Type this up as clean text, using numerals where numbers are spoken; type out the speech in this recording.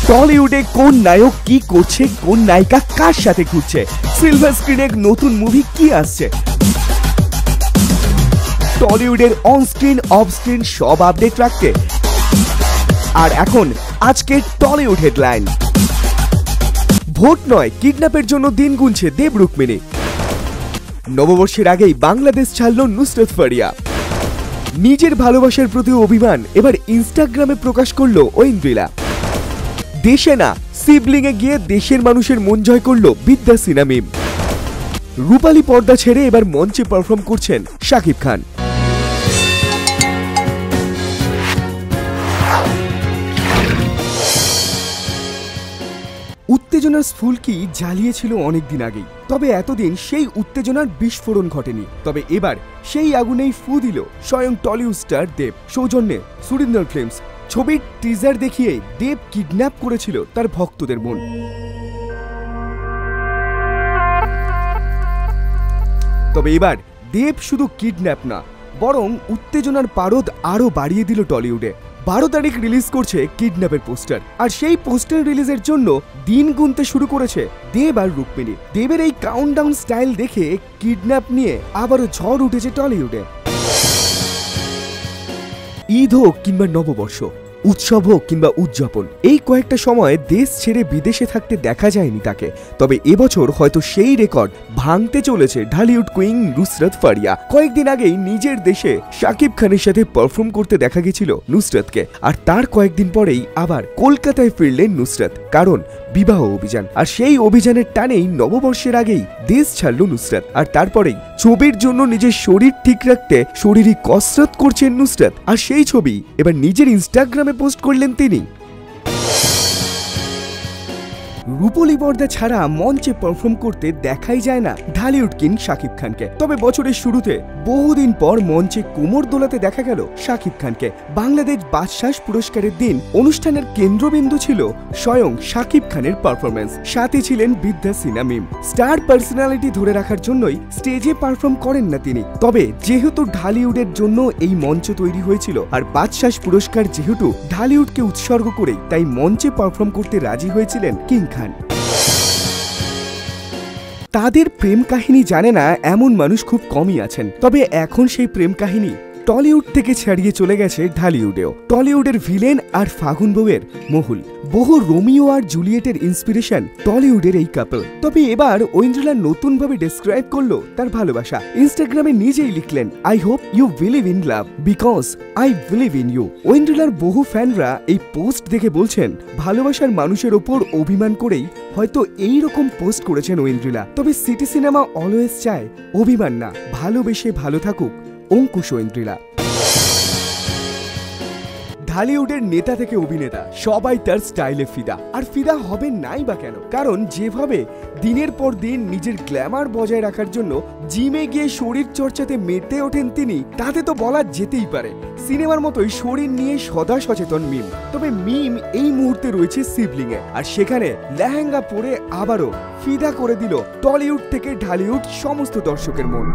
টলিউডে কোন নায়ক কি করছে, কোন নায়িকা কার সাথে ঘুরছে, সিলভার স্ক্রিনে নতুন মুভি কি আসছে, টলিউডের অন স্ক্রিন অফ স্ক্রিন সব আপডেট রাখতে আর এখন আজকের টলিউড হেডলাইন। ভোট নয়, কিডন্যাপের জন্য দিন গুনছে দেব রুক্মিণী। নববর্ষের আগেই বাংলাদেশ ছাড়ল নুসরাত ফারিয়া। নিজের ভালোবাসার প্রতি অভিমান এবার ইনস্টাগ্রামে প্রকাশ করলো ঐন্দ্রিলা। দেশে না, শিবলিংয়ে গিয়ে দেশের মানুষের মন জয় করলো বিদ্যা সিনহা মিম। রূপালী পর্দা ছেড়ে এবার মঞ্চে পারফর্ম করছেন শাকিব খান। উত্তেজনার স্ফুলকি জ্বালিয়েছিল অনেকদিন আগেই, তবে এতদিন সেই উত্তেজনার বিস্ফোরণ ঘটেনি। তবে এবার সেই আগুনেই ফু দিল স্বয়ং টলিউড স্টার দেব সৌজন্যে সুরিন্দর ফিল্মস। ছবির টিজার দেখিয়ে দেব কিডন্যাপ করেছিল তার ভক্তদের মন। তবে এবার দেব শুধু কিডন্যাপ না, বরং উত্তেজনার পারদ আরো বাড়িয়ে দিল টলিউডে। 12 তারিখ রিলিজ করছে কিডন্যাপের পোস্টার, আর সেই পোস্টার রিলিজের জন্য দিন গুনতে শুরু করেছে দেব আর রুক্মিণী। দেবের এই কাউন্টডাউন স্টাইল দেখে কিডন্যাপ নিয়ে আবারও ঝড় উঠেছে টলিউডে। ঈদ হোক কিংবা নববর্ষ, উৎসব হোক কিংবা উদযাপন, এই কয়েকটা সময় দেশ ছেড়ে বিদেশে থাকতে দেখা যায়নি তাকে। তবে এবছর হয়তো সেই রেকর্ড ভাঙতে চলেছে ঢালিউড কুইন নুসরাত ফারিয়া। কয়েকদিন আগেই নিজের দেশে শাকিব খানের সাথে পারফর্ম করতে দেখা গেছিল নুসরাতকে, আর তার কয়েকদিন পরেই আবার কলকাতায় ফিরলেন নুসরাত, কারণ বিবাহ অভিযান। আর সেই অভিযানের টানেই নববর্ষের আগেই দেশ ছাড়ল নুসরাত, আর তারপরেই ছবির জন্য নিজের শরীর ঠিক রাখতে শরীরী কসরত করছেন নুসরাত। আর সেই ছবি এবার নিজের ইনস্টাগ্রামে পোস্ট করলেন তিনি। রূপলী পর্দা ছাড়া মঞ্চে পারফর্ম করতে দেখাই যায় না ঢালিউড কিং শাকিব খানকে। তবে বছরের শুরুতে বহুদিন পর মঞ্চে কোমর দোলাতে দেখা গেল শাকিব খানকে। বাংলাদেশ বাদশাহ পুরস্কারের দিন অনুষ্ঠানের কেন্দ্রবিন্দু ছিল স্বয়ং শাকিব খানের পারফরমেন্স, সাথে ছিলেন বিদ্যা সিনহা মিম। স্টার পার্সোনালিটি ধরে রাখার জন্যই স্টেজে পারফর্ম করেন না তিনি। তবে যেহেতু ঢালিউডের জন্য এই মঞ্চ তৈরি হয়েছিল, আর বাদশাহ পুরস্কার যেহেতু ঢালিউডকে উৎসর্গ করেই, তাই মঞ্চে পারফর্ম করতে রাজি হয়েছিলেন কিং খান। তাদের প্রেম কাহিনী জানে না এমন মানুষ খুব কমই আছেন। তবে এখন সেই প্রেম কাহিনী টলিউড থেকে ছাড়িয়ে চলে গেছে ঢালিউডেও। টলিউডের ভিলেন আর ফাগুন বউয়ের মহুল, বহু রোমিও আর জুলিয়েটের ইন্সপিরেশন টলিউডের এই কাপল। তবে এবার ঐন্দ্রিলা নতুন ভাবে ডেসক্রাইব করলো তার ভালোবাসা। ইনস্টাগ্রামে নিজেই লিখলেন, I hope you believe in love because I believe in you. ঐন্দ্রিলার বহু ফ্যানরা এই পোস্ট দেখে বলছেন, ভালোবাসার মানুষের ওপর অভিমান করেই হয়তো এই রকম পোস্ট করেছেন ঐন্দ্রিলা। তবে সিটি সিনেমা অলওয়েজ চায় অভিমান না, ভালোবেসে ভালো থাকুক অঙ্কুশ ঐন্দ্রিলা। ঢালিউডের নেতা থেকে অভিনেতা সবাই তার স্টাইলে ফিদা, আর ফিদা হবে নাই বা কেন? কারণ যেভাবে দিনের পর দিন নিজের গ্ল্যামার বজায় রাখার জন্য জিমে গিয়ে শরীর চর্চাতে মেতে ওঠেন তিনি, তাতে তো বলা যেতেই পারে সিনেমার মতোই শরীর নিয়ে সদা সচেতন মিম। তবে মিম এই মুহূর্তে রয়েছে শিবলিংয়ে, আর সেখানে লেহেঙ্গা পরে আবারও ফিদা করে দিল টলিউড থেকে ঢালিউড সমস্ত দর্শকের মন।